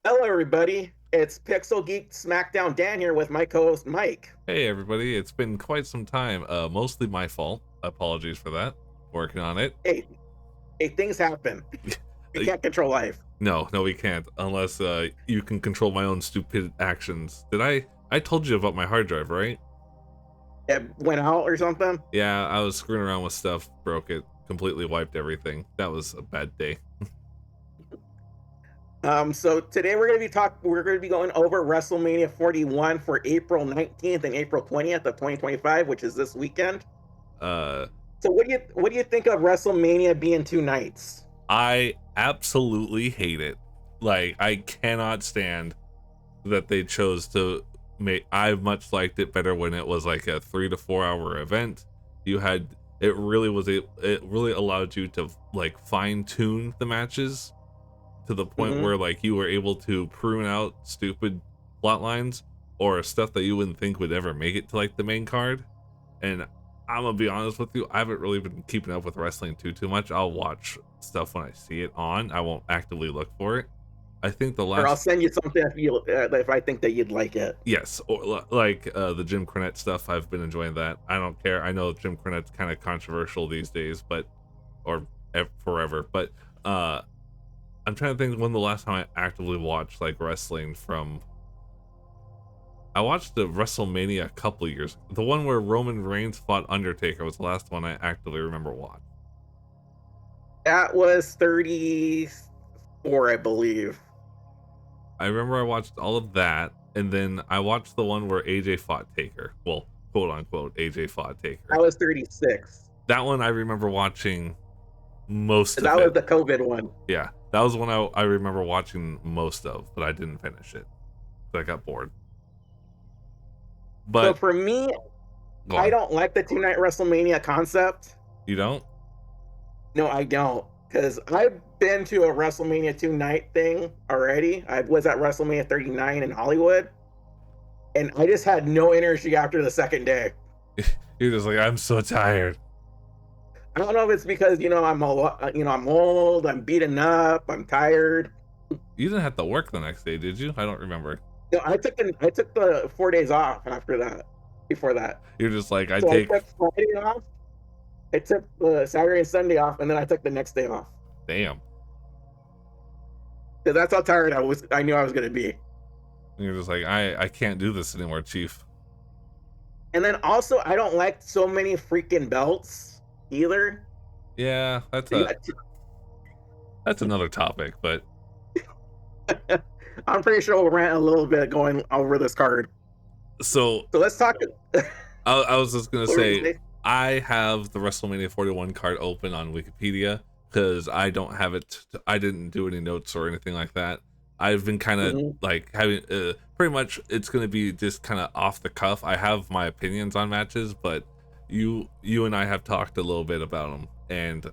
Hello, everybody. It's Pixel Geek Smackdown Dan here with my co-host Mike. Hey everybody, it's been quite some time. Mostly my fault. Apologies for that. Working on it. Hey, hey, things happen. You Uh, can't control life. no, we can't unless you can control my own stupid actions. I told you about my hard drive, right? It went out or something. Yeah, I was screwing around with stuff, broke it, completely wiped everything. That was a bad day. So today we're gonna be going over WrestleMania 41 for April 19th and April 20th of 2025, which is this weekend. Uh, So what do you think of WrestleMania being 2 nights? I absolutely hate it. Like, I cannot stand that they chose to make. I much liked it better when it was like a 3 to 4 hour event. You had it really was it really allowed you to like fine tune the matches to the point Hmm. where like you were able to prune out stupid plot lines or stuff that you wouldn't think would ever make it to like the main card. And I'm gonna be honest with you, I haven't really been keeping up with wrestling too much. I'll watch stuff when I see it on. I won't actively look for it. I think the Or I'll last send you something if I think that you'd like it. yes, or like the Jim Cornette stuff, I've been enjoying that. I don't care. I know Jim Cornette's kind of controversial these days, but or forever. But I'm trying to think when the last time I actively watched like wrestling from. I watched the WrestleMania a couple years. The one where Roman Reigns fought Undertaker was the last one I actively remember watching. That was 34, I believe. I remember I watched all of that, and then I watched the one where AJ fought Taker. Well, quote unquote, AJ fought Taker. That was 36. That one I remember watching most of That was it. the COVID one. Yeah, that was one I remember watching most of, but I didn't finish it. I got bored. So But for me, go I on. don't like the 2 night WrestleMania concept. You don't? No, I don't. Because I've been to a WrestleMania 2 night thing already. I was at WrestleMania 39 in Hollywood, and I just had no energy after the second day. You're just like, I'm so tired. I don't know if it's because I'm old, I'm beaten up, I'm tired. You didn't have to work the next day, did you? I don't remember. I took the 4 days off after that. Before that, You're just like, I so I take. took Friday off. I took the Saturday and Sunday off, and then I took the next day off. Damn. Because that's how tired I was. I knew I was going to be. And you're just like, I can't do this anymore, Chief. And then also, I don't like so many freaking belts either. Yeah, You that's another topic, but I'm pretty sure we'll rant a little bit going over this card. so So let's talk. I was just gonna What were you say saying? I have the WrestleMania 41 card open on Wikipedia because I don't have it. I didn't do any notes or anything like that. I've been kind of Mhm. like having pretty much it's gonna be just kind of off the cuff. I have my opinions on matches, but you and I have talked a little bit about them, and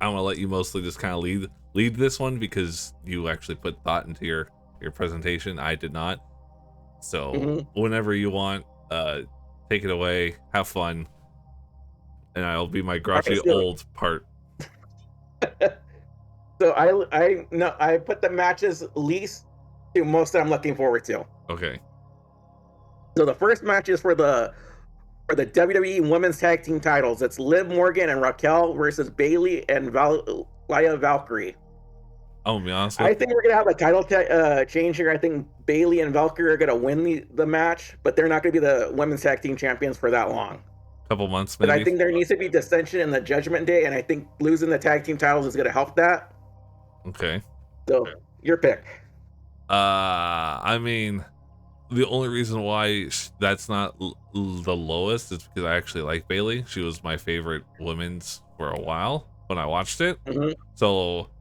I'm gonna let you mostly just kind of lead this one because you actually put thought into your presentation. I did not. So Mhm. whenever you want, take it away, have fun, and I'll be my All right, grouchy old part. so I put the matches least to most that I'm looking forward to. Okay. So the first match is for the WWE Women's Tag Team titles. It's Liv Morgan and Raquel versus Bailey and Laya Valkyrie. I'm gonna be honest I with think we're gonna have a title change here. I think Bailey and Valkyrie are gonna win the match, but they're not gonna be the women's tag team champions for that long. a couple months But I maybe. think there needs to be dissension in the Judgment Day, and I think losing the tag team titles is gonna help that. Okay. So your pick. I mean, the only reason why that's not the lowest is because I actually like Bailey. She was my favorite women's for a while when I watched it. Mhm. So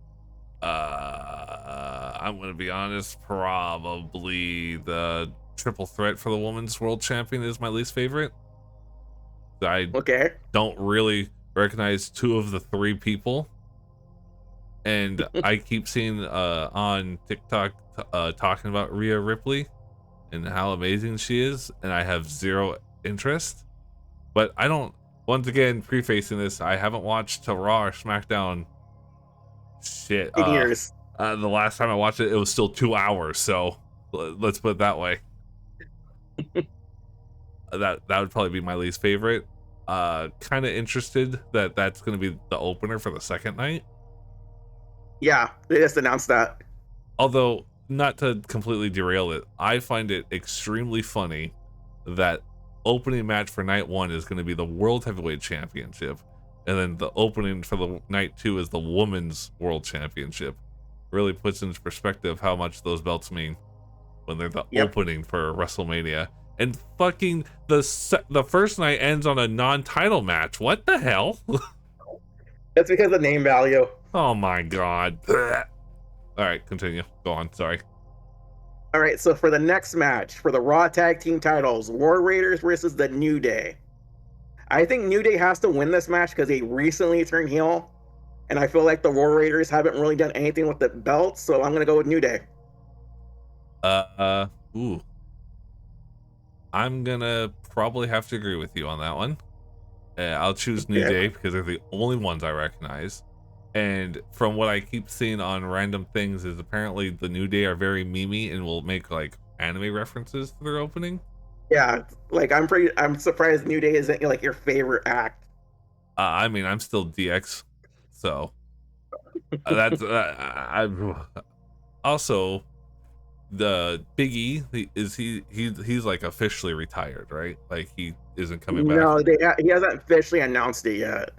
I'm gonna be honest, probably the triple threat for the women's world champion is my least favorite. I Okay. don't really recognize two of the three people, and I keep seeing on TikTok talking about Rhea Ripley and how amazing she is, and I have zero interest. But I don't. Once again, prefacing this, I haven't watched a Raw or SmackDown shit In years. The last time I watched it, it was still 2 hours. So let's put it that way. That would probably be my least favorite. Kind of interested that that's going to be the opener for the second night. Yeah, they just announced that. Although, not to completely derail it, I find it extremely funny that opening match for night one is going to be the World Heavyweight Championship, and then the opening for the night two is the Women's World Championship. Really puts into perspective how much those belts mean when they're the opening for WrestleMania. And fucking the first night ends on a non-title match. What the hell? That's because of name value. Oh my god. All right, continue. Go on. Sorry. All right, so for the next match, for the Raw Tag Team titles, War Raiders versus the New Day. I think New Day has to win this match because they recently turned heel. And I feel like the War Raiders haven't really done anything with the belts, so I'm going to go with New Day. Ooh. I'm gonna probably have to agree with you on that one. I'll choose New Day because they're the only ones I recognize. And from what I keep seeing on random things is apparently the New Day are very memey and will make like anime references to their opening. Yeah, like I'm surprised New Day isn't like your favorite act. I mean, I'm still DX, so that's I'm also. The Big E, he's like officially retired, right? Like he isn't coming back. No, he hasn't officially announced it yet.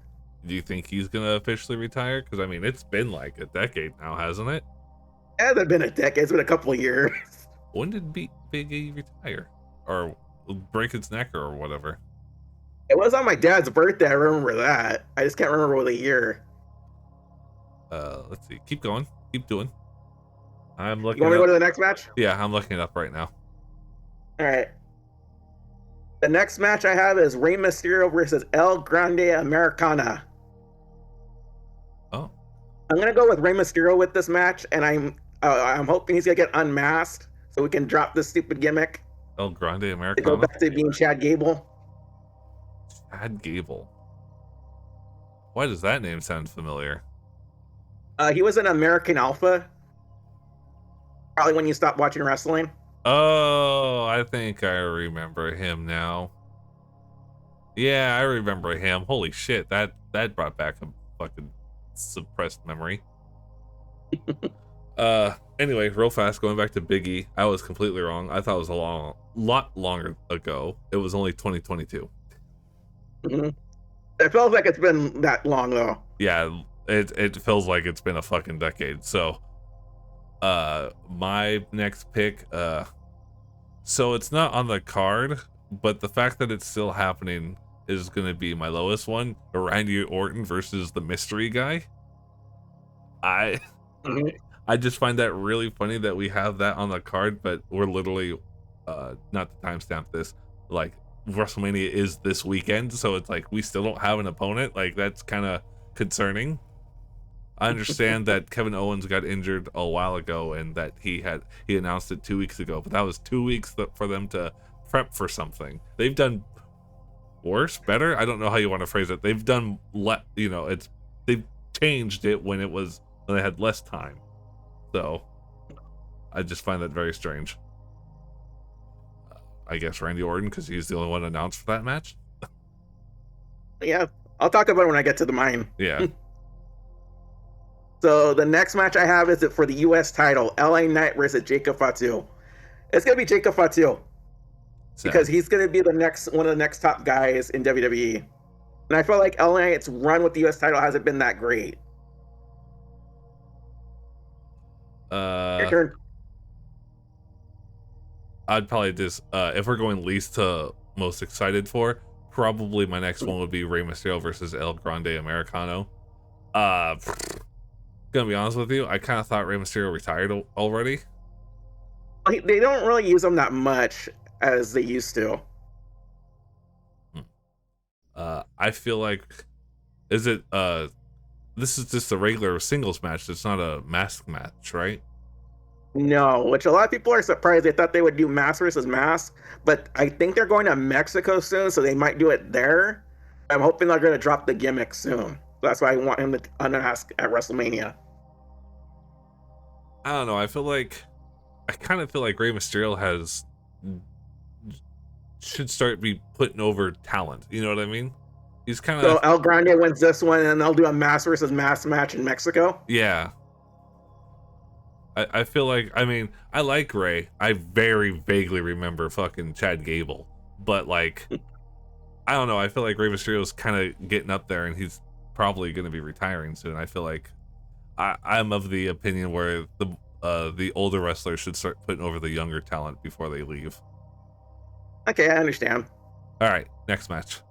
Do you think he's gonna officially retire? Because I mean, it's been like a decade now, hasn't it? It hasn't been a decade. It's been a couple of years. When did Big E retire or break its neck or whatever? It was on my dad's birthday. I remember that. I just can't remember what the year. Let's see. Keep going. Keep doing. I'm looking. You want me to go to the next match? Yeah, I'm looking it up right now. All right. The next match I have is Rey Mysterio versus El Grande Americana. Oh. I'm gonna go with Rey Mysterio with this match, and I'm hoping he's gonna get unmasked so we can drop this stupid gimmick. El Grande Americana. To go back to being Chad Gable. Chad Gable. Why does that name sound familiar? He was an American Alpha. Probably when you stopped watching wrestling. Oh, I think I remember him now. Yeah, I remember him. Holy shit, that brought back a fucking suppressed memory. Anyway, real fast, going back to Big E, I was completely wrong. I thought it was a lot longer ago. It was only 2022. Mm-hmm. It feels like it's been that long though. Yeah, it feels like it's been a fucking decade. So my next pick, so it's not on the card, but the fact that it's still happening is gonna be my lowest one. Randy Orton versus the mystery guy. I just find that really funny that we have that on the card, but we're literally not to timestamp this, like WrestleMania is this weekend, so it's like we still don't have an opponent. Like that's kind of concerning. I understand that Kevin Owens got injured a while ago and that he announced it 2 weeks ago, but that was 2 weeks for them to prep for something. They've done worse, better. I don't know how you want to phrase it. They've done they've changed it when they had less time. So I just find that very strange. I guess Randy Orton because he's the only one announced for that match. Yeah, I'll talk about it when I get to the mine. Yeah. So the next match I have is for the U.S. title, LA Knight versus Jacob Fatu. It's gonna be Jacob Fatu because he's gonna be one of the next top guys in WWE. And I feel like LA Knight's run with the U.S. title hasn't been that great. Your turn. I'd probably just if we're going least to most excited for, probably my next one would be Rey Mysterio versus El Grande Americano. Gonna be honest with you, I kind of thought Rey Mysterio retired already. They don't really use him that much as they used to. I feel like this is just a regular singles match. It's not a mask match, right? No, which a lot of people are surprised. They thought they would do mask versus mask, but I think they're going to Mexico soon, so they might do it there. I'm hoping they're going to drop the gimmick soon. That's why I want him to unmask at WrestleMania. I don't know. I kind of feel like Rey Mysterio should start be putting over talent. You know what I mean? He's kind So of El Grande wins this one, and they'll do a mass versus mass match in Mexico. yeah. I feel like, I mean, I like Ray. I very vaguely remember fucking Chad Gable, but like, I don't know. I feel like Rey Mysterio's kind of getting up there, and he's probably going to be retiring soon. I feel like I'm of the opinion where the older wrestlers should start putting over the younger talent before they leave. Okay, I understand. All right, next match.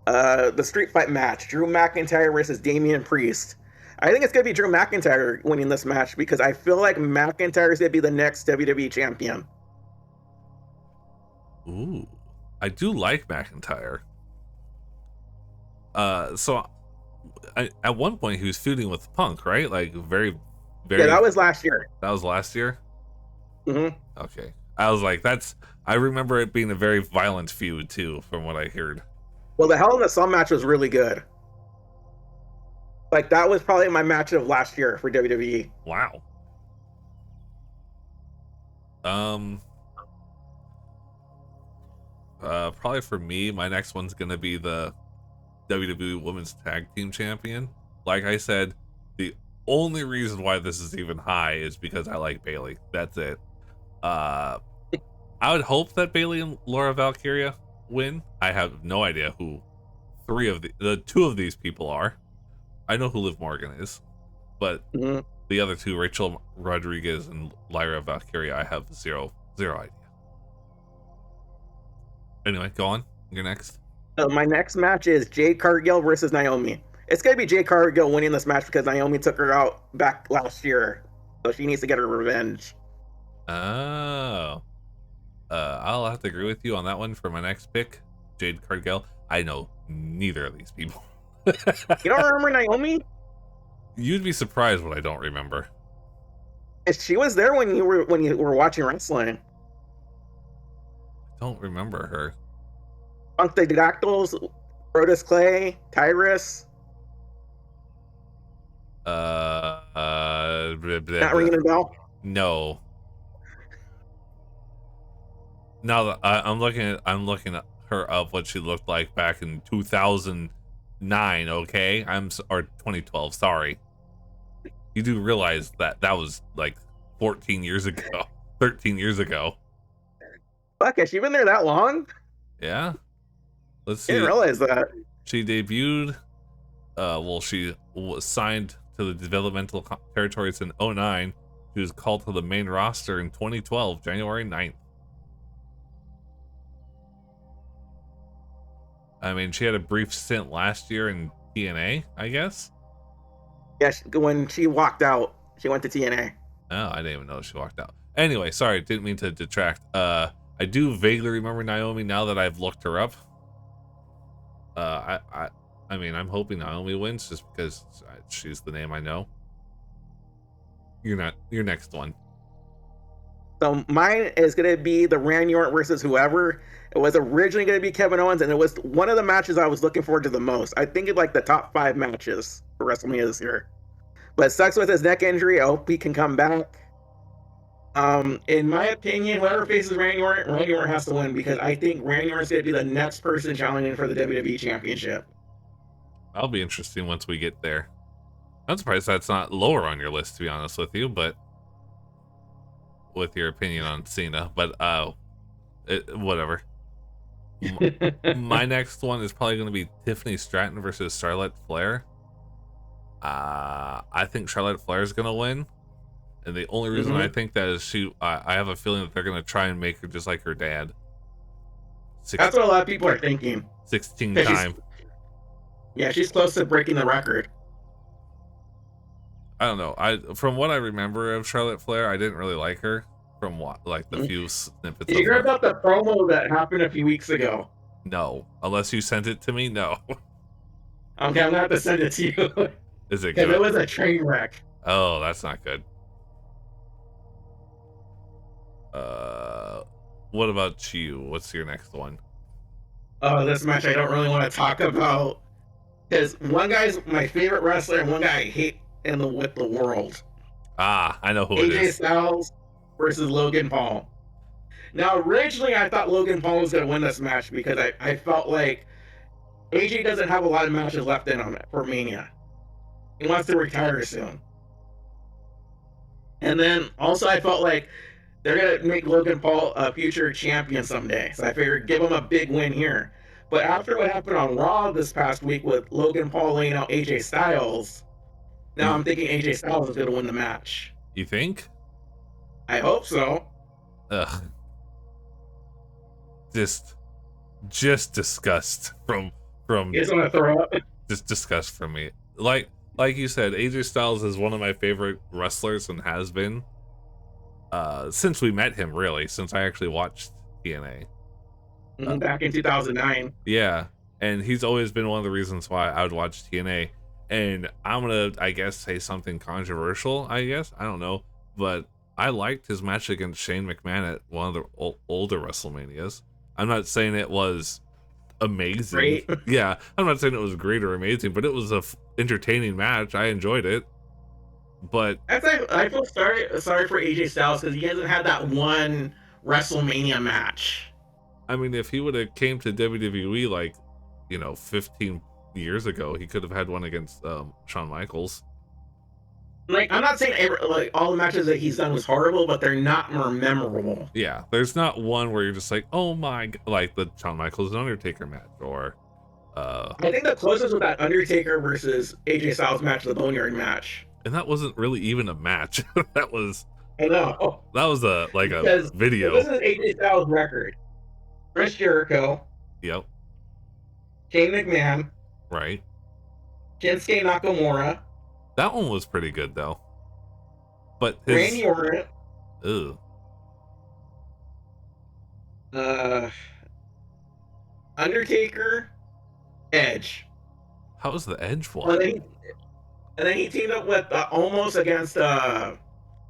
The street fight match: Drew McIntyre versus Damian Priest. I think it's gonna be Drew McIntyre winning this match because I feel like McIntyre is gonna be the next WWE champion. Ooh, I do like McIntyre. At one point he was feuding with Punk, right? Like very. Yeah, that was last year. That was last year? Mm-hmm. Okay. I was like, I remember it being a very violent feud too, from what I heard. Well, the Hell in the Cell match was really good. Like, that was probably my match of last year for WWE. Wow. Probably for me, my next one's gonna be the WWE Women's Tag Team Champion. Like I said, the only reason why this is even high is because I like Bayley. That's it. I would hope that Bayley and Laura Valkyria win. I have no idea who the two of these people are. I know who Liv Morgan is, but the other two, Rachel Rodriguez and Lyra Valkyria, I have zero idea. Anyway, go on. You're next. My next match is Jade Cargill versus Naomi. It's going to be Jade Cargill winning this match because Naomi took her out back last year. So she needs to get her revenge. Oh. I'll have to agree with you on that one for my next pick. Jade Cargill. I know neither of these people. You don't remember Naomi? You'd be surprised what I don't remember. She was there when you were watching wrestling. I don't remember her. Funk the Dactyls, Brodus Clay, Tyrus. Not ringing a bell? No. Now that I'm looking at her up, what she looked like back in 2009. Okay, or 2012. Sorry. You do realize that was like 14 years ago, 13 years ago. Fuck, has she been there that long? Yeah. Let's see. I didn't realize that. She debuted. She was signed to the developmental territories in 2009. She was called to the main roster in 2012, January 9th. I mean, she had a brief stint last year in TNA, I guess. Yeah, when she walked out, she went to TNA. Oh, I didn't even know she walked out. Anyway, sorry, didn't mean to detract. I do vaguely remember Naomi now that I've looked her up. I mean, I'm hoping Naomi wins just because she's the name I know. Your next one. So mine is going to be the Randy Orton versus whoever. It was originally going to be Kevin Owens, and it was one of the matches I was looking forward to the most. I think it's like the top 5 matches for WrestleMania this year. But it sucks with his neck injury. I hope he can come back. In my opinion, whoever faces Randy Orton has to win because I think Randy Orton's going to be the next person challenging for the WWE Championship. That'll be interesting once we get there. I'm surprised that's not lower on your list, to be honest with you, but with your opinion on Cena, but whatever. My next one is probably going to be Tiffany Stratton versus Charlotte Flair. I think Charlotte Flair is going to win, and the only reason I think that is I have a feeling that they're going to try and make her just like her dad. That's what a lot of people are thinking. 16 time. Yeah, she's close to breaking the record. I don't know. From what I remember of Charlotte Flair, I didn't really like her. From the few snippets. Did you hear about the promo that happened a few weeks ago? No, unless you sent it to me. No. Okay, I'm gonna have to send it to you. Is it good? Because it was a train wreck. Oh, that's not good. What about you? What's your next one? Oh, this match I don't really want to talk about. Because one guy's my favorite wrestler and one guy I hate with the world. Ah, I know who it AJ is. Styles versus Logan Paul. Now, originally, I thought Logan Paul was going to win this match because I felt like AJ doesn't have a lot of matches left in him for Mania. He wants to retire soon. And then also, I felt like they're going to make Logan Paul a future champion someday. So I figured give him a big win here. But after what happened on Raw this past week with Logan Paul laying out AJ Styles, now I'm thinking AJ Styles is going to win the match. You think? I hope so. Ugh. Just disgust from You just want to throw up. just disgust from me. Like you said, AJ Styles is one of my favorite wrestlers and has been since we met him, really, since I actually watched TNA. Back in 2009. Yeah, and he's always been one of the reasons why I would watch TNA. And I'm gonna, I guess, say something controversial, I guess. I don't know. But I liked his match against Shane McMahon at one of the older WrestleManias. I'm not saying it was amazing. Great. Yeah, I'm not saying it was great or amazing, but it was a entertaining match. I enjoyed it. But I feel sorry for AJ Styles because he hasn't had that one WrestleMania match. I mean, if he would have came to WWE like, 15 years ago, he could have had one against Shawn Michaels. Like, I'm not saying like all the matches that he's done was horrible, but they're not more memorable. Yeah, there's not one where you're just like, oh my, like the Shawn Michaels and Undertaker match, or I think the closest was that Undertaker versus AJ Styles match, the Boneyard match. And that wasn't really even a match. that was I know. That was a video. This is AJ Styles' record. Chris Jericho, Yep. Shane McMahon, Right. Shinsuke Nakamura, That one was pretty good though. But Randy Orton, Undertaker, Edge. How was the Edge one? And then he teamed up with almost against the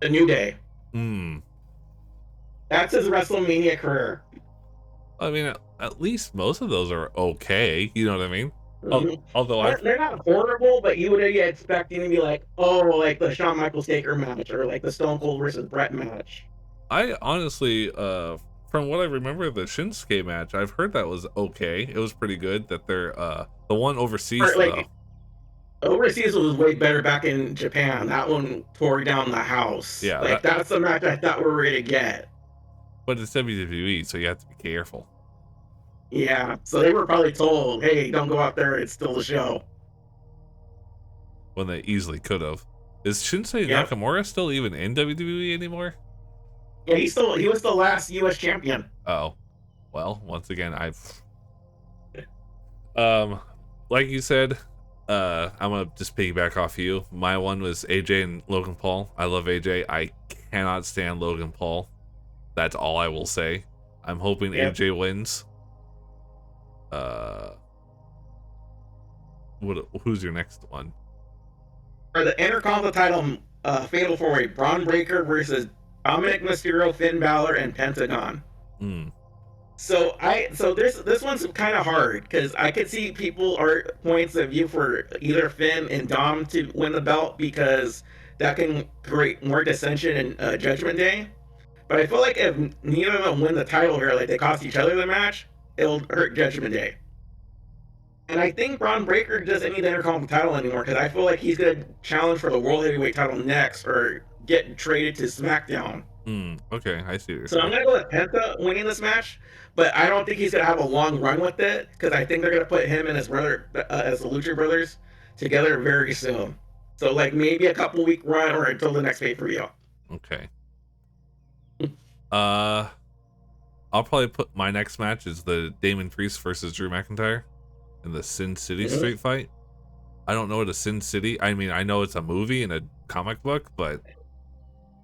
New Day. That's his WrestleMania career. I mean, at least most of those are okay. You know what I mean? Although they're not horrible, but you would be expecting to be like, oh, like the Shawn Michaels Taker match or like the Stone Cold versus Brett match. I honestly, from what I remember, the Shinsuke match, I've heard that was okay. It was pretty good. That they're the one overseas though. Overseas was way better back in Japan. That one tore down the house. Yeah, that's the match I thought we were ready to get. But it's WWE, so you have to be careful. Yeah, so they were probably told, hey, don't go out there, it's still the show. When they easily could have. Is Shinsuke Nakamura still even in WWE anymore? Yeah, he was the last US champion. Oh. Well, once again, like you said, I'm gonna just piggyback off you. My one was AJ and Logan Paul. I love AJ. I cannot stand Logan Paul. That's all I will say. I'm hoping AJ wins. Who's your next one? For the Intercontinental title, Fatal 4-Way, Braun Breaker versus Dominic Mysterio, Finn Balor, and Pentagon. So this one's kind of hard because I could see people are points of view for either Finn and Dom to win the belt because that can create more dissension in Judgment Day. But I feel like if neither of them win the title here, like they cost each other the match, it'll hurt Judgment Day. And I think Braun Breaker doesn't need the Intercontinental title anymore because I feel like he's going to challenge for the World Heavyweight title next or get traded to SmackDown. Okay, I see. So I'm going to go with Penta winning this match, but I don't think he's going to have a long run with it because I think they're going to put him and his brother, as the Lucha Brothers, together very soon. So like maybe a couple week run or until the next pay-per-view. Okay. I'll probably put my next match is the Damon Priest versus Drew McIntyre in the Sin City Street Fight. I don't know what a Sin City. I mean, I know it's a movie and a comic book, but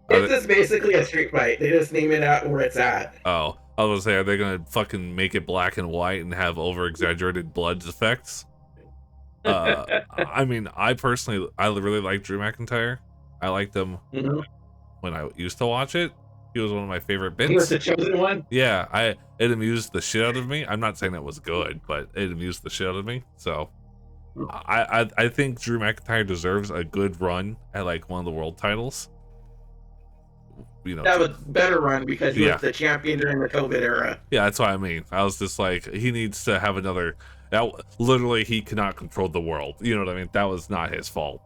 it's just basically a street fight. They just name it out where it's at. Oh, I was gonna say, are they gonna fucking make it black and white and have over exaggerated blood effects? I mean, I really like Drew McIntyre. I liked him when I used to watch it. He was one of my favorite bits. He was the chosen one? Yeah, it amused the shit out of me. I'm not saying it was good, but it amused the shit out of me. So I think Drew McIntyre deserves a good run at like one of the world titles. you know, That was better run because he was yeah, the champion during the COVID era. yeah, that's what I mean. I was just like, he needs to have another. That literally, he cannot control the world. You know what I mean? That was not his fault.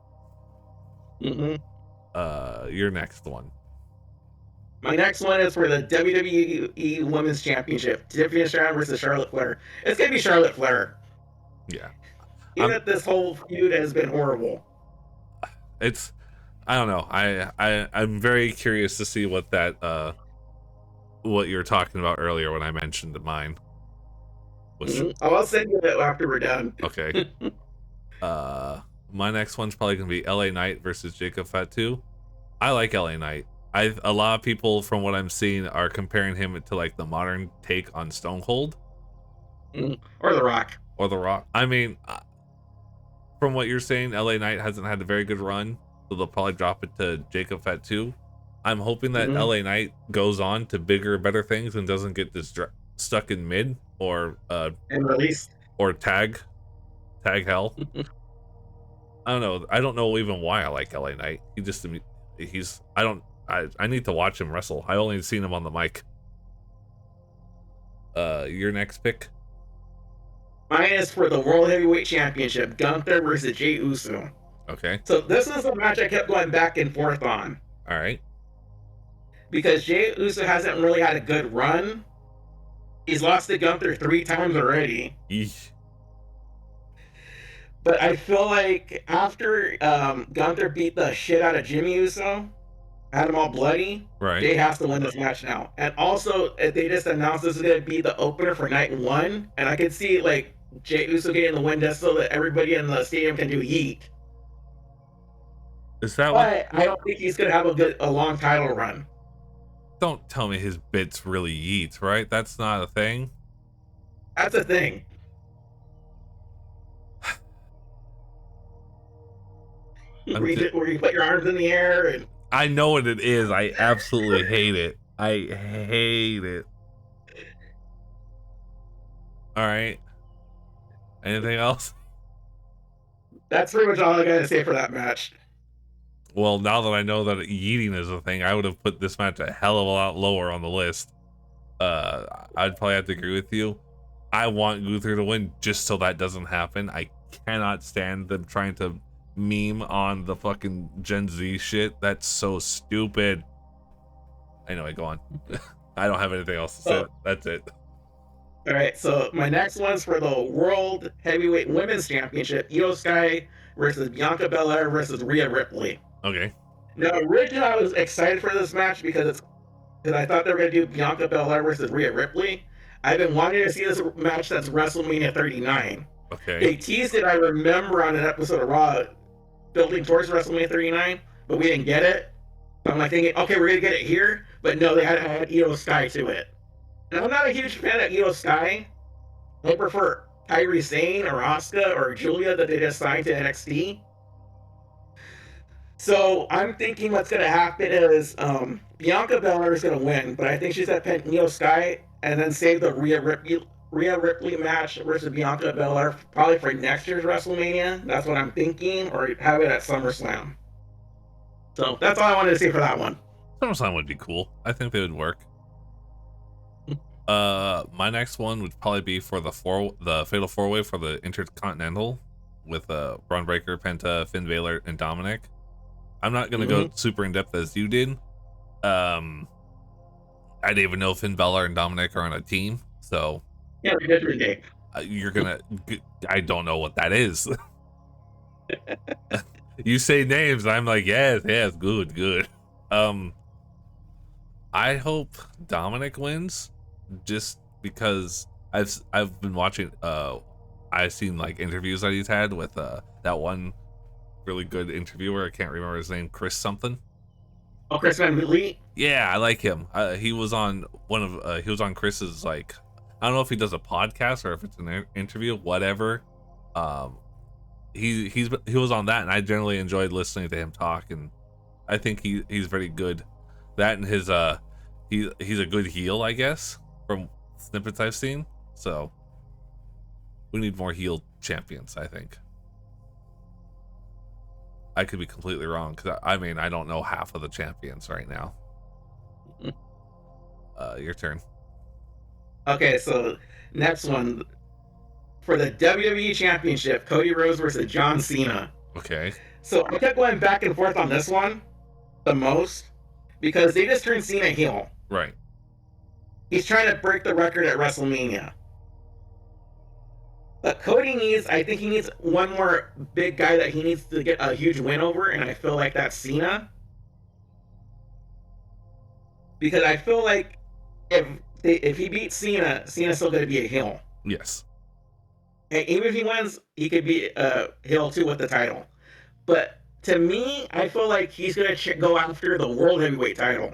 Mm-hmm. Your next one. My next one is for the WWE Women's Championship. Tiffany Stratton versus Charlotte Flair. It's gonna be Charlotte Flair. Yeah, Even if this whole feud has been horrible. it's. I don't know. I'm very curious to see what that what you were talking about earlier when I mentioned mine. Which I'll send you that after we're done. okay. My next one's probably gonna be LA Knight versus Jacob Fatu. I like LA Knight. A lot of people from what I'm seeing are comparing him to like the modern take on Stone Cold. Or The Rock. Or The Rock. I mean, from what you're saying, LA Knight hasn't had a very good run, so they'll probably drop it to Jacob Fatu. I'm hoping that LA Knight goes on to bigger, better things and doesn't get stuck in mid or and released or tag hell. I don't know. I don't know even why I like LA Knight. I need to watch him wrestle. I only seen him on the mic. Your next pick? Mine is for the World Heavyweight Championship, Gunther versus Jey Uso. Okay. So this is a match I kept going back and forth on. All right. Because Jey Uso hasn't really had a good run. He's lost to Gunther 3 times already. Eesh. But I feel like after Gunther beat the shit out of Jimmy Uso, had him all bloody, right, Jey has to win this match now. And also, they just announced this is going to be the opener for night 1. And I could see like Jey Uso getting the win just so that everybody in the stadium can do yeet. Is that but I don't think he's going to have a long title run. Don't tell me his bits really yeet, right? That's not a thing. That's a thing. Where you put your arms in the air and... I know what it is. I absolutely hate it. I hate it. All right. Anything else? That's pretty much all I gotta say for that match. Well, now that I know that yeeting is a thing, I would have put this match a hell of a lot lower on the list. I'd probably have to agree with you. I want Gunther to win just so that doesn't happen. I cannot stand them trying to meme on the fucking Gen Z shit. That's so stupid. Anyway, go on. I don't have anything else to say. That's it. All right, so my next one's for the World Heavyweight Women's Championship, Io Sky versus Bianca Belair versus Rhea Ripley. Okay. Now, originally I was excited for this match because I thought they were going to do Bianca Belair versus Rhea Ripley. I've been wanting to see this match since WrestleMania 39. Okay. They teased it, I remember, on an episode of Raw, building towards WrestleMania 39, but we didn't get it. So I'm like thinking, okay, we're going to get it here, but no, they had to add Io Sky to it. And I'm not a huge fan of Io Sky. I prefer Kairi Sane or Asuka or Julia that they just signed to NXT. So I'm thinking what's going to happen is Bianca Belair is going to win, but I think she's going to pin Io Sky and then save the Rhea Ripley match versus Bianca Belair probably for next year's WrestleMania. That's what I'm thinking, or have it at SummerSlam. So that's all I wanted to say for that one. SummerSlam would be cool. I think they would work. My next one would probably be for the Fatal 4-Way for the Intercontinental with Braun Breaker, Penta, Finn Balor, and Dominic. I'm not gonna go super in depth as you did. I didn't even know Finn Balor and Dominic are on a team, so yeah, Judgment Day. You're gonna. I don't know what that is. You say names, I'm like, yes, good. I hope Dominic wins, just because I've been watching. I've seen like interviews that he's had with that one really good interviewer. I can't remember his name. Chris something. Oh, Chris Van Vliet. Yeah, I like him. He was on he was on Chris's, like, I don't know if he does a podcast or if it's an interview, whatever. He was on that, and I generally enjoyed listening to him talk, and I think he's very good. That and his he's a good heel, I guess, from snippets I've seen. So we need more heel champions, I think. I could be completely wrong, because I mean, I don't know half of the champions right now. Your turn. Okay, so next one for the WWE Championship, Cody Rhodes versus John Cena. Okay. So I kept going back and forth on this one the most because they just turned Cena heel. Right. He's trying to break the record at WrestleMania. But Cody I think he needs one more big guy that he needs to get a huge win over, and I feel like that's Cena. Because I feel like if he beats Cena, Cena's still going to be a heel. Yes. And even if he wins, he could be a heel too with the title. But to me, I feel like he's going to go after the World Heavyweight title.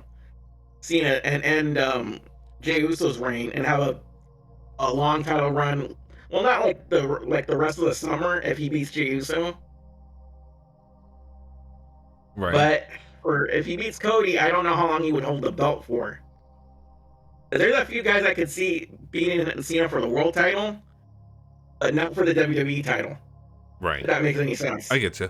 Cena and Jey Uso's reign and have a long title run. Well, not like the rest of the summer if he beats Jey Uso. Right. But if he beats Cody, I don't know how long he would hold the belt for. There's a few guys I could see beating Cena for the world title, but not for the WWE title. Right. If that makes any sense. I get you.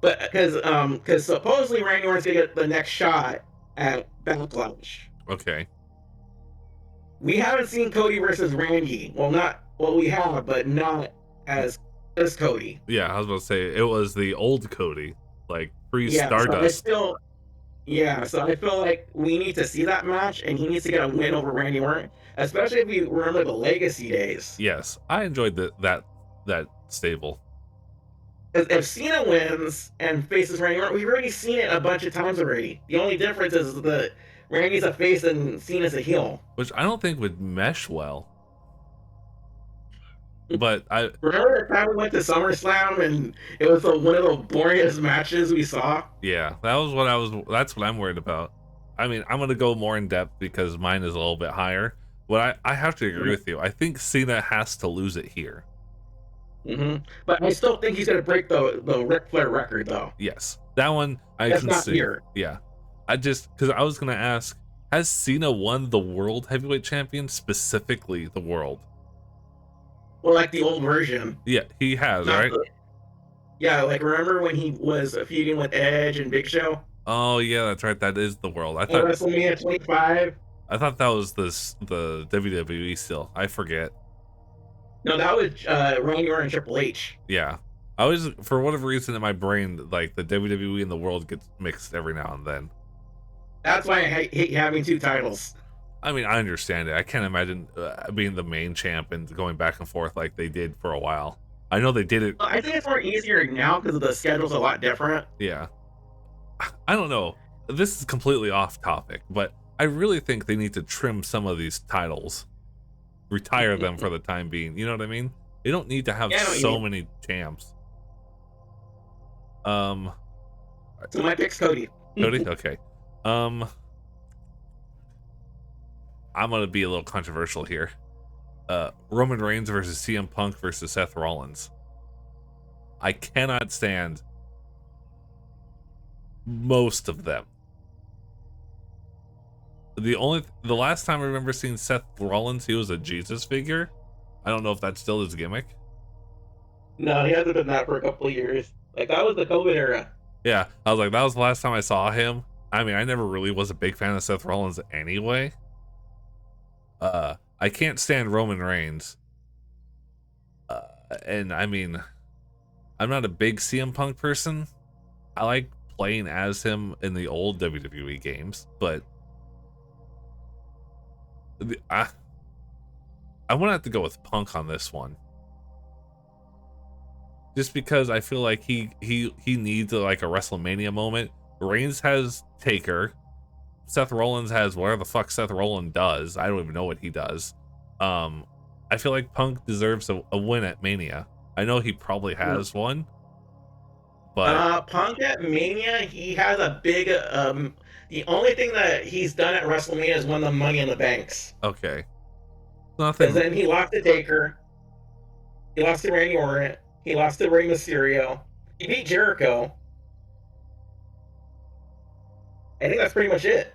But because supposedly Randy Orton's gonna get the next shot at Backlash. Okay. We haven't seen Cody versus Randy. We have, but not as Cody. Yeah, I was about to say it was the old Cody, like pre-Stardust. So I feel like we need to see that match, and he needs to get a win over Randy Orton, especially if you remember the Legacy days. Yes, I enjoyed that stable. If Cena wins and faces Randy Orton, we've already seen it a bunch of times already. The only difference is that Randy's a face and Cena's a heel. Which I don't think would mesh well. But I remember the time we went to SummerSlam and it was one of the boringest matches we saw. Yeah, that's what I'm worried about. I mean, I'm gonna go more in depth because mine is a little bit higher. But I have to agree with you. I think Cena has to lose it here. Mm-hmm. But I still think he's gonna break the Ric Flair record, though. Yes, that one I That's can not see. here. Yeah, because I was gonna ask, has Cena won the World Heavyweight Champion, specifically the World? Well, like the old version. Yeah, he has, right? Yeah, like remember when he was feuding with Edge and Big Show? Oh yeah, that's right. That is the World. I thought WrestleMania 25. I thought that was the WWE still. I forget. No, that was Randy Orton and Triple H. Yeah, I was, for whatever reason in my brain, like the WWE and the World gets mixed every now and then. That's why I hate having two titles. I mean, I understand it. I can't imagine being the main champ and going back and forth like they did for a while. I know they did it. Well, I think it's more easier now because the schedule's a lot different. Yeah. I don't know. This is completely off topic, but I really think they need to trim some of these titles. Retire them for the time being. You know what I mean? They don't need to have so many champs. So my pick's Cody. Cody? Okay. I'm gonna be a little controversial here. Roman Reigns versus CM Punk versus Seth Rollins. I cannot stand most of them. The last time I remember seeing Seth Rollins, he was a Jesus figure. I don't know if that's still his gimmick. No, he hasn't been that for a couple of years. Like, that was the COVID era. Yeah, I was like, that was the last time I saw him. I mean, I never really was a big fan of Seth Rollins anyway. I can't stand Roman Reigns. And I mean, I'm not a big CM Punk person. I like playing as him in the old WWE games, but I want to have to go with Punk on this one. Just because I feel like he needs like a WrestleMania moment. Reigns has Taker. Seth Rollins has whatever the fuck Seth Rollins does. I don't even know what he does. I feel like Punk deserves a win at Mania. I know he probably has one. But Punk at Mania, he has a big the only thing that he's done at WrestleMania is won the Money in the Banks. Okay. Nothing. Because then he lost to Taker. He lost to Randy Orton. He lost to Rey Mysterio. He beat Jericho. I think that's pretty much it.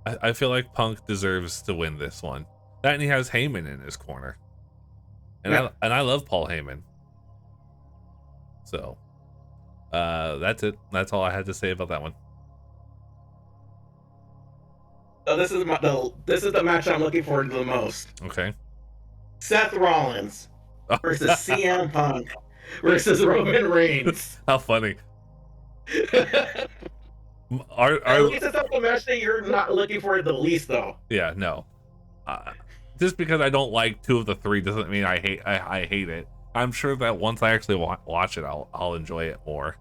I feel like Punk deserves to win this one. That, and he has Heyman in his corner. And yeah. I love Paul Heyman. So that's it. That's all I had to say about that one. So this is the match I'm looking forward to the most. Okay. Seth Rollins versus CM Punk versus Roman Reigns. How funny. At Are least it's not the match that you're not looking for the least, though. yeah, no. Just because I don't like two of the three doesn't mean I hate it. I'm sure that once I actually watch it, I'll enjoy it more.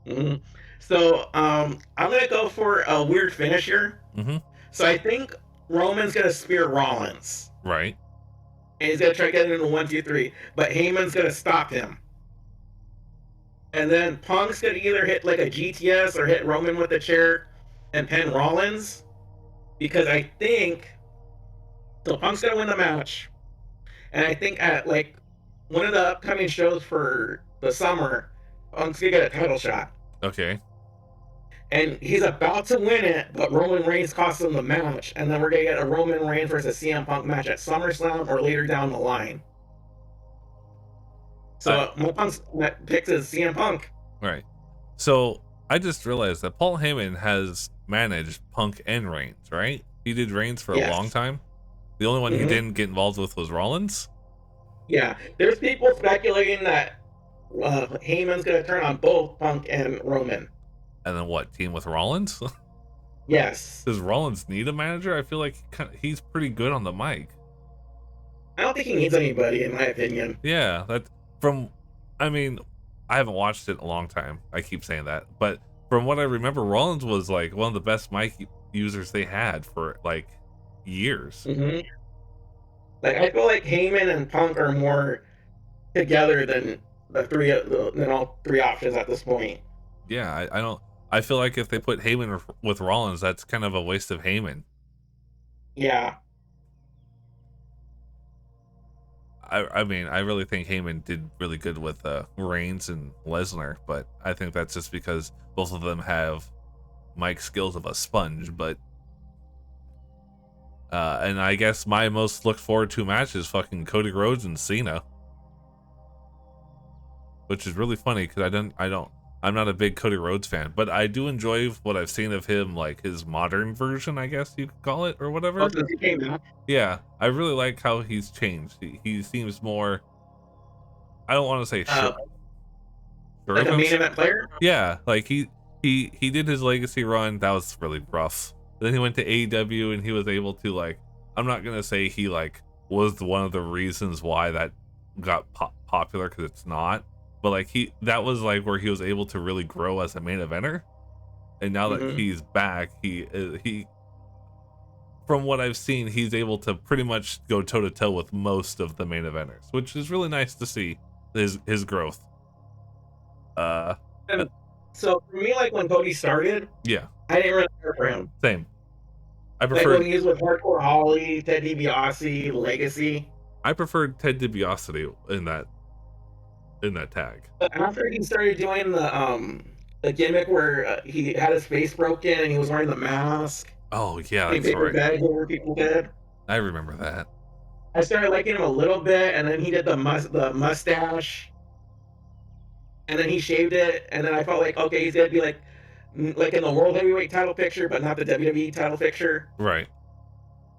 Mm-hmm. So I'm gonna go for a weird finisher. Mm-hmm. So I think Roman's gonna spear Rollins, Right. and he's gonna try to get into 1, 2, 3, but Heyman's gonna stop him. And then Punk's gonna either hit like a GTS or hit Roman with a chair and pin Rollins, because I think so. Punk's gonna win the match, and I think at like one of the upcoming shows for the summer, Punk's gonna get a title shot. Okay. And he's about to win it, but Roman Reigns costs him the match, and then we're gonna get a Roman Reigns versus CM Punk match at SummerSlam or later down the line. So my pick is CM Punk. Right. So I just realized that Paul Heyman has managed Punk and Reigns, right? He did Reigns for a long time. The only one he didn't get involved with was Rollins. Yeah, there's people speculating that Heyman's gonna turn on both Punk and Roman. And then what? Team with Rollins? Yes. Does Rollins need a manager? I feel like he's pretty good on the mic. I don't think he needs anybody, in my opinion. Yeah, I mean, I haven't watched it in a long time. I keep saying that, but from what I remember, Rollins was like one of the best mic users they had for like years. Mm-hmm. Like I feel like Heyman and Punk are more together than all three options at this point. Yeah, I don't. I feel like if they put Heyman with Rollins, that's kind of a waste of Heyman. Yeah. I mean, I really think Heyman did really good with Reigns and Lesnar, but I think that's just because both of them have mic skills of a sponge. But and I guess my most looked forward to match is fucking Cody Rhodes and Cena, which is really funny because I'm not a big Cody Rhodes fan, but I do enjoy what I've seen of him, like his modern version, I guess you could call it, or whatever. Oh, since he came back? Yeah, I really like how he's changed. He seems more, I don't want to say sure like a main event player? Yeah, like he did his legacy run. That was really rough. Then he went to AEW and he was able to, like, I'm not gonna say he like was one of the reasons why that got popular, because it's not. But like that was like where he was able to really grow as a main eventer, and now that he's back, he from what I've seen, he's able to pretty much go toe to toe with most of the main eventers, which is really nice to see his growth. And so for me, like when Cody started, yeah, I didn't really care for him. Same. I prefer like when he was with Hardcore Holly, Ted DiBiase, Legacy. I preferred Ted DiBiase in that tag. After he started doing the gimmick where he had his face broken and he was wearing the mask. Oh yeah, that's right. Bag over people's head. I remember that. I started liking him a little bit, and then he did the mustache, and then he shaved it, and then I felt like, okay, he's gonna be like in the World Heavyweight title picture, but not the WWE title picture. Right.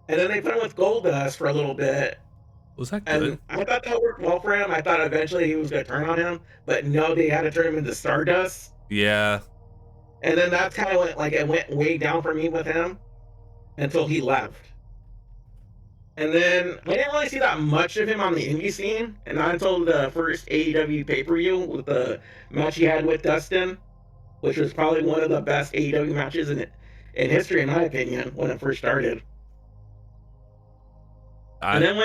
And then they put him with Goldust for a little bit. Was that good? And I thought that worked well for him. I thought eventually he was going to turn on him, but no, they had to turn him into Stardust. Yeah. And then that's kind of it went way down for me with him until he left. And then I didn't really see that much of him on the indie scene, and not until the first AEW pay-per-view with the match he had with Dustin, which was probably one of the best AEW matches in history, in my opinion, when it first started. And then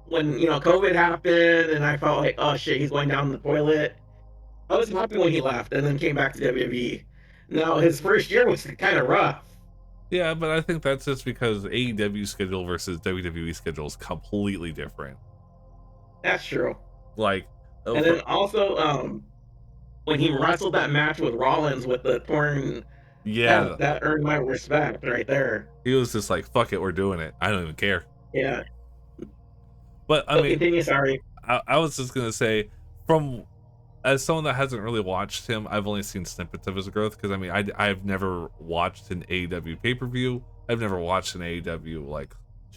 when COVID happened and I felt like, oh shit, he's going down the toilet, I was happy when he left and then came back to WWE. Now his first year was kind of rough. Yeah, but I think that's just because AEW schedule versus WWE schedule is completely different. That's true. Like, and then also when he wrestled that match with Rollins with the torn, that earned my respect right there. He was just like, fuck it, we're doing it. I don't even care. Yeah. But I mean, continue, sorry. I was just gonna say, as someone that hasn't really watched him, I've only seen snippets of his growth, because I mean, I've never watched an AEW pay-per-view. I've never watched an AEW like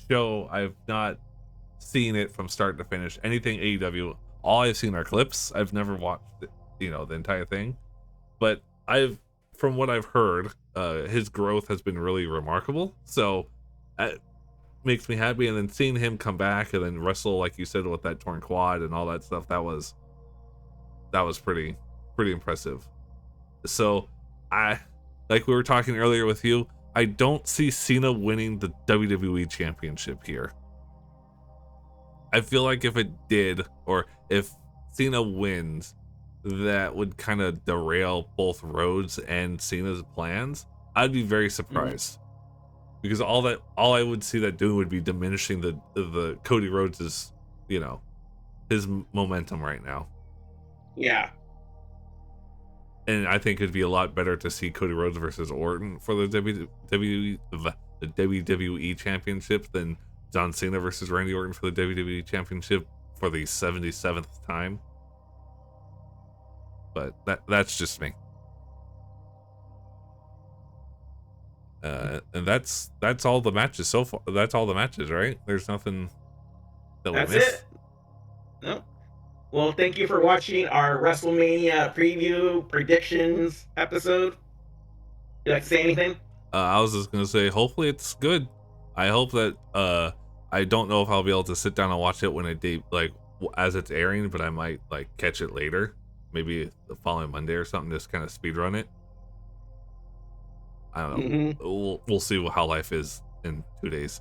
show. I've not seen it from start to finish. Anything AEW, all I've seen are clips. I've never watched it, the entire thing. But from what I've heard, his growth has been really remarkable. So it makes me happy. And then seeing him come back and then wrestle, like you said, with that torn quad and all that stuff, that was pretty impressive. So like we were talking earlier with you, I don't see Cena winning the WWE Championship here. I feel like if it did, or if Cena wins, that would kind of derail both Rhodes and Cena's plans. I'd be very surprised. Because all I would see that doing would be diminishing the Cody Rhodes's, his momentum right now. Yeah. And I think it'd be a lot better to see Cody Rhodes versus Orton for the WWE Championship than John Cena versus Randy Orton for the WWE Championship for the 77th time. But that's just me. And that's all the matches so far. That's all the matches, right? There's nothing that we missed. That's it. No. Well, thank you for watching our WrestleMania preview predictions episode. You like to say anything? I was just gonna say, hopefully it's good. I hope that I don't know if I'll be able to sit down and watch it when as it's airing, but I might catch it later, maybe the following Monday or something, just kind of speed run it. I don't know. Mm-hmm. We'll see how life is in 2 days.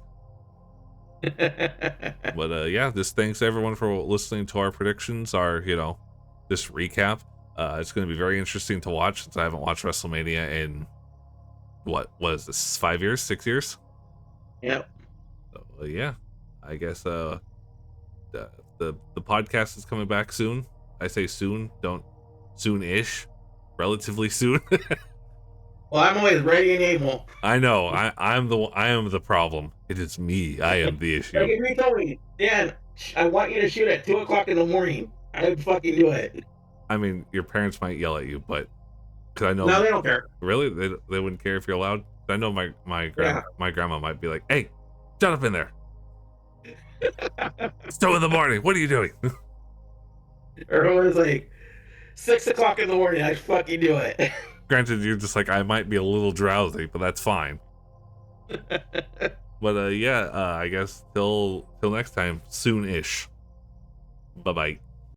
But yeah, just thanks everyone for listening to our predictions, this recap. It's going to be very interesting to watch since I haven't watched WrestleMania in what is this, 5 years, 6 years? Yep. So yeah, I guess the podcast is coming back soon. I say soon, don't soon-ish, relatively soon. Well, I'm always ready and able. I know. I am the problem. It is me. I am the issue. Like if you told me, Dan, I want you to shoot at 2:00 in the morning, I would fucking do it. I mean, your parents might yell at you, but because I know. No, they don't care. Really, they wouldn't care if you're allowed. I know my grandma might be like, "Hey, shut up in there. It's 2 in the morning. What are you doing?" Or it was like 6:00 in the morning, I'd fucking do it. Granted, you're just like, I might be a little drowsy, but that's fine. But yeah, I guess till next time, soon-ish. Bye-bye.